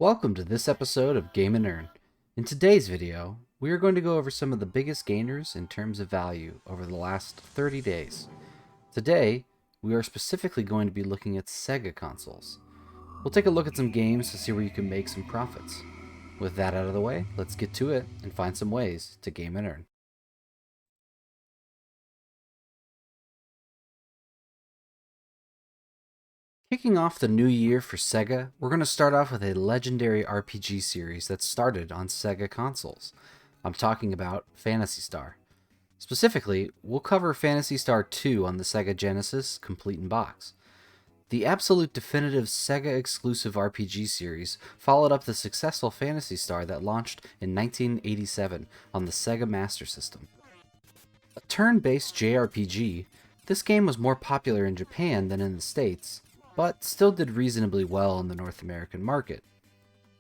Welcome to this episode of Game and Earn. In today's video, we are going to go over some of the biggest gainers in terms of value over the last 30 days. Today, we are specifically going to be looking at Sega consoles. We'll take a look at some games to see where you can make some profits. With that out of the way, let's get to it and find some ways to game and earn. Kicking off the new year for Sega, we're going to start off with a legendary RPG series that started on Sega consoles. I'm talking about Phantasy Star. Specifically, we'll cover Phantasy Star 2 on the Sega Genesis, complete in box. The absolute definitive Sega exclusive RPG series followed up the successful Phantasy Star that launched in 1987 on the Sega Master System. A turn-based JRPG, this game was more popular in Japan than in the States, but still did reasonably well in the North American market.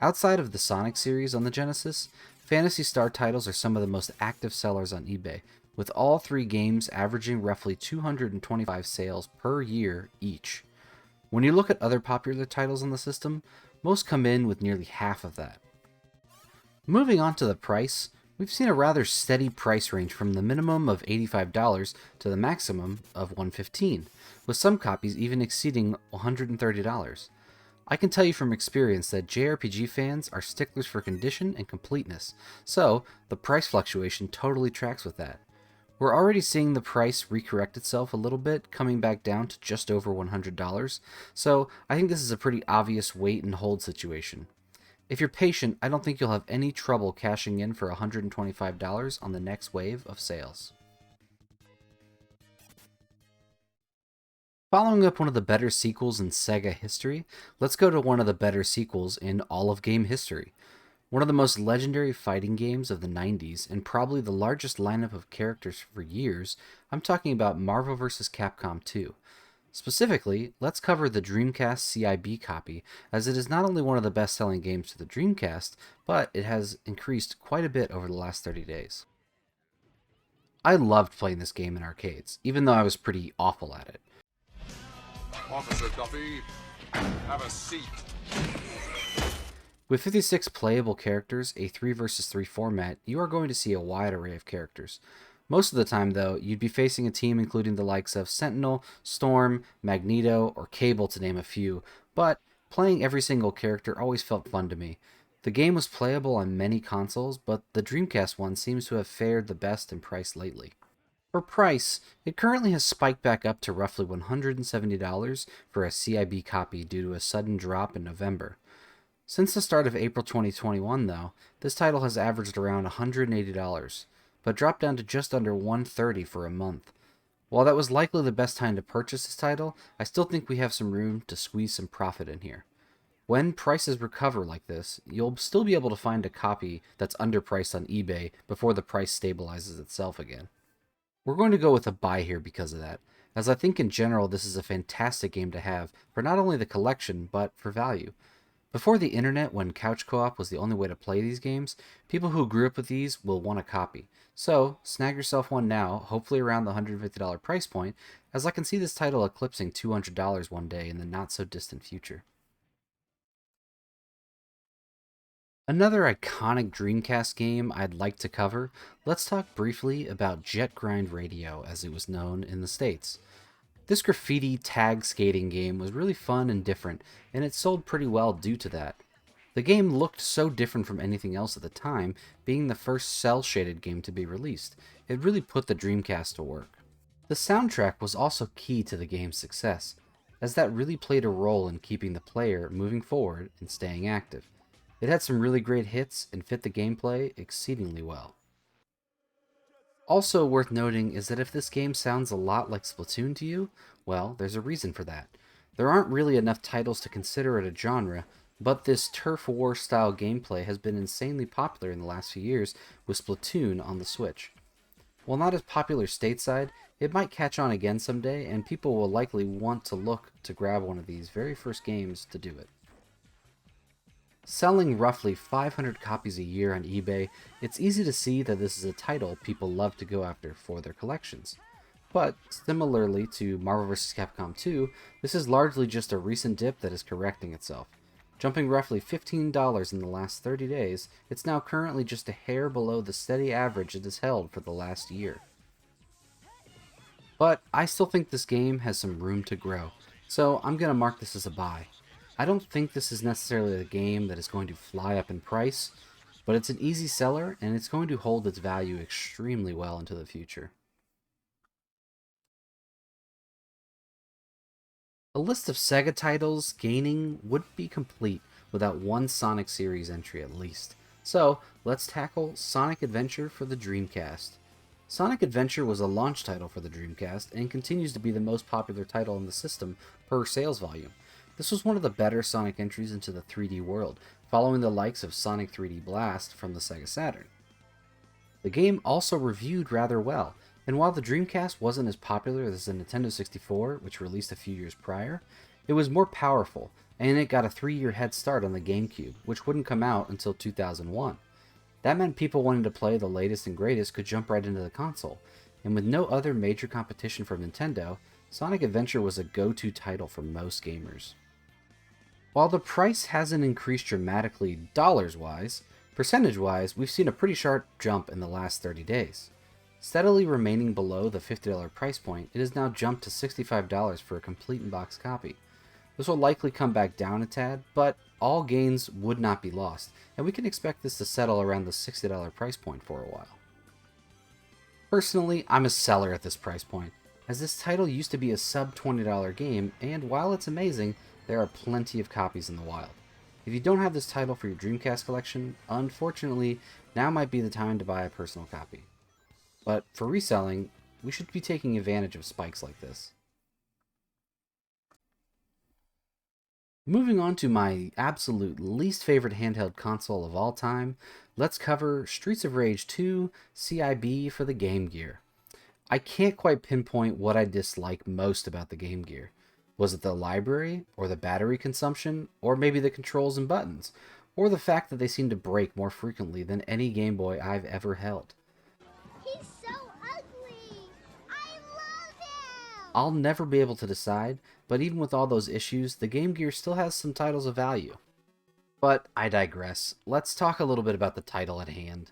Outside of the Sonic series on the Genesis, Phantasy Star titles are some of the most active sellers on eBay, with all three games averaging roughly 225 sales per year each. When you look at other popular titles on the system, most come in with nearly half of that. Moving on to the price, we've seen a rather steady price range from the minimum of $85 to the maximum of $115, with some copies even exceeding $130. I can tell you from experience that JRPG fans are sticklers for condition and completeness, so the price fluctuation totally tracks with that. We're already seeing the price recorrect itself a little bit, coming back down to just over $100, so I think this is a pretty obvious wait and hold situation. If you're patient, I don't think you'll have any trouble cashing in for $125 on the next wave of sales. Following up one of the better sequels in Sega history, let's go to one of the better sequels in all of game history. One of the most legendary fighting games of the 90s, and probably the largest lineup of characters for years, I'm talking about Marvel vs. Capcom 2. Specifically, let's cover the Dreamcast CIB copy, as it is not only one of the best-selling games for the Dreamcast, but it has increased quite a bit over the last 30 days. I loved playing this game in arcades, even though I was pretty awful at it. Officer Duffy, have a seat. With 56 playable characters, a 3 vs 3 format, you are going to see a wide array of characters. Most of the time, though, you'd be facing a team including the likes of Sentinel, Storm, Magneto, or Cable to name a few, but playing every single character always felt fun to me. The game was playable on many consoles, but the Dreamcast one seems to have fared the best in price lately. For price, it currently has spiked back up to roughly $170 for a CIB copy due to a sudden drop in November. Since the start of April 2021, though, this title has averaged around $180, but dropped down to just under $130 for a month. While that was likely the best time to purchase this title, I still think we have some room to squeeze some profit in here. When prices recover like this, you'll still be able to find a copy that's underpriced on eBay before the price stabilizes itself again. We're going to go with a buy here because of that, as I think in general this is a fantastic game to have for not only the collection, but for value. Before the internet, when couch co-op was the only way to play these games, people who grew up with these will want a copy. So, snag yourself one now, hopefully around the $150 price point, as I can see this title eclipsing $200 one day in the not-so-distant future. Another iconic Dreamcast game I'd like to cover, let's talk briefly about Jet Grind Radio, as it was known in the States. This graffiti tag skating game was really fun and different, and it sold pretty well due to that. The game looked so different from anything else at the time, being the first cel-shaded game to be released. It really put the Dreamcast to work. The soundtrack was also key to the game's success, as that really played a role in keeping the player moving forward and staying active. It had some really great hits and fit the gameplay exceedingly well. Also worth noting is that if this game sounds a lot like Splatoon to you, well, there's a reason for that. There aren't really enough titles to consider it a genre, but this turf war style gameplay has been insanely popular in the last few years with Splatoon on the Switch. While not as popular stateside, it might catch on again someday, and people will likely want to look to grab one of these very first games to do it. Selling roughly 500 copies a year on eBay, it's easy to see that this is a title people love to go after for their collections. But, similarly to Marvel vs. Capcom 2, this is largely just a recent dip that is correcting itself. Jumping roughly $15 in the last 30 days, it's now currently just a hair below the steady average it has held for the last year. But I still think this game has some room to grow, so I'm going to mark this as a buy. I don't think this is necessarily a game that is going to fly up in price, but it's an easy seller and it's going to hold its value extremely well into the future. A list of Sega titles gaining wouldn't be complete without one Sonic series entry at least. So let's tackle Sonic Adventure for the Dreamcast. Sonic Adventure was a launch title for the Dreamcast and continues to be the most popular title in the system per sales volume. This was one of the better Sonic entries into the 3D world, following the likes of Sonic 3D Blast from the Sega Saturn. The game also reviewed rather well, and while the Dreamcast wasn't as popular as the Nintendo 64, which released a few years prior, it was more powerful, and it got a 3-year head start on the GameCube, which wouldn't come out until 2001. That meant people wanting to play the latest and greatest could jump right into the console, and with no other major competition from Nintendo, Sonic Adventure was a go-to title for most gamers. While the price hasn't increased dramatically dollars-wise, percentage-wise, we've seen a pretty sharp jump in the last 30 days. Steadily remaining below the $50 price point, it has now jumped to $65 for a complete in-box copy. This will likely come back down a tad, but all gains would not be lost, and we can expect this to settle around the $60 price point for a while. Personally, I'm a seller at this price point, as this title used to be a sub $20 game, and while it's amazing, there are plenty of copies in the wild. If you don't have this title for your Dreamcast collection, unfortunately, now might be the time to buy a personal copy. But for reselling, we should be taking advantage of spikes like this. Moving on to my absolute least favorite handheld console of all time, let's cover Streets of Rage 2 CIB for the Game Gear. I can't quite pinpoint what I dislike most about the Game Gear. Was it the library, or the battery consumption, or maybe the controls and buttons, or the fact that they seem to break more frequently than any Game Boy I've ever held? He's so ugly! I love him! I'll never be able to decide, but even with all those issues, the Game Gear still has some titles of value. But I digress. Let's talk a little bit about the title at hand.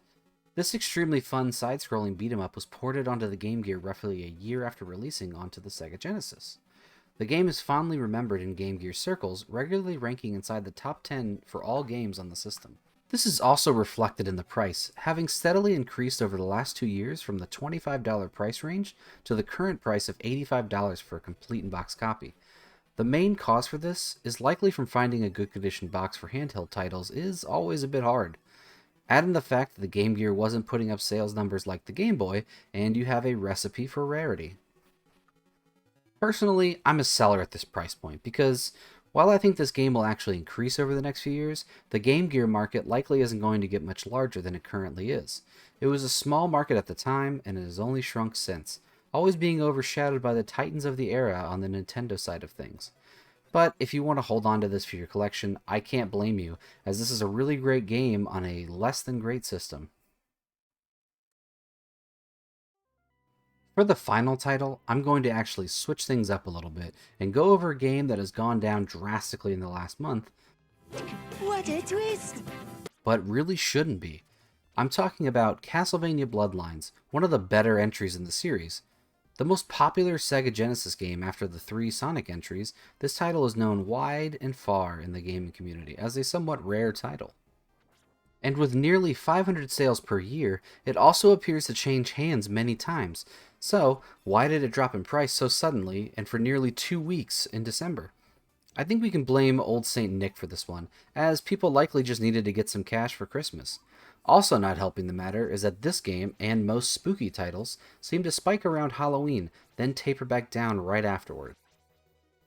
This extremely fun side-scrolling beat-em-up was ported onto the Game Gear roughly a year after releasing onto the Sega Genesis. The game is fondly remembered in Game Gear circles, regularly ranking inside the top 10 for all games on the system. This is also reflected in the price, having steadily increased over the last 2 years from the $25 price range to the current price of $85 for a complete in-box copy. The main cause for this is likely from finding a good condition box for handheld titles is always a bit hard. Add in the fact that the Game Gear wasn't putting up sales numbers like the Game Boy, and you have a recipe for rarity. Personally, I'm a seller at this price point because while I think this game will actually increase over the next few years, the Game Gear market likely isn't going to get much larger than it currently is. It was a small market at the time, and it has only shrunk since, always being overshadowed by the titans of the era on the Nintendo side of things. But if you want to hold on to this for your collection, I can't blame you, as this is a really great game on a less than great system. For the final title, I'm going to actually switch things up a little bit and go over a game that has gone down drastically in the last month, What a twist! but really shouldn't be. I'm talking about Castlevania Bloodlines, one of the better entries in the series. The most popular Sega Genesis game after the 3 Sonic entries, this title is known wide and far in the gaming community as a somewhat rare title. And with nearly 500 sales per year, it also appears to change hands many times. So, why did it drop in price so suddenly and for nearly 2 weeks in December? I think we can blame Old Saint Nick for this one, as people likely just needed to get some cash for Christmas. Also not helping the matter is that this game, and most spooky titles, seem to spike around Halloween, then taper back down right afterward.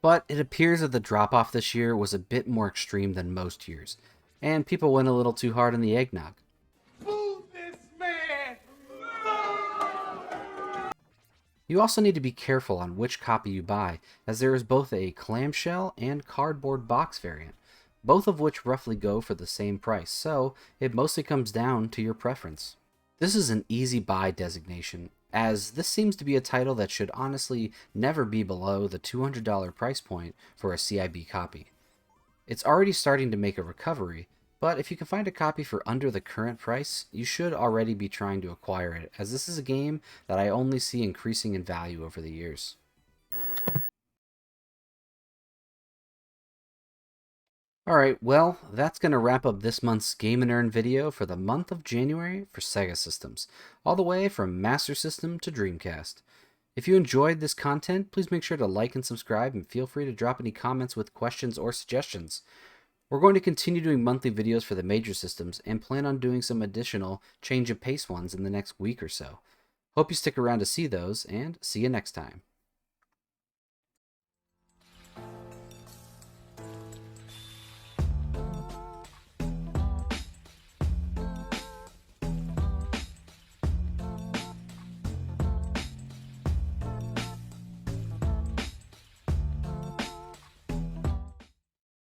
But it appears that the drop-off this year was a bit more extreme than most years, and people went a little too hard on the eggnog. Boo this man! You also need to be careful on which copy you buy, as there is both a clamshell and cardboard box variant, both of which roughly go for the same price, so it mostly comes down to your preference. This is an easy buy designation, as this seems to be a title that should honestly never be below the $200 price point for a CIB copy. It's already starting to make a recovery, but if you can find a copy for under the current price, you should already be trying to acquire it, as this is a game that I only see increasing in value over the years. Alright, well, that's going to wrap up this month's Game & Earn video for the month of January for Sega systems, all the way from Master System to Dreamcast. If you enjoyed this content, please make sure to like and subscribe, and feel free to drop any comments with questions or suggestions. We're going to continue doing monthly videos for the major systems and plan on doing some additional change of pace ones in the next week or so. Hope you stick around to see those, and see you next time.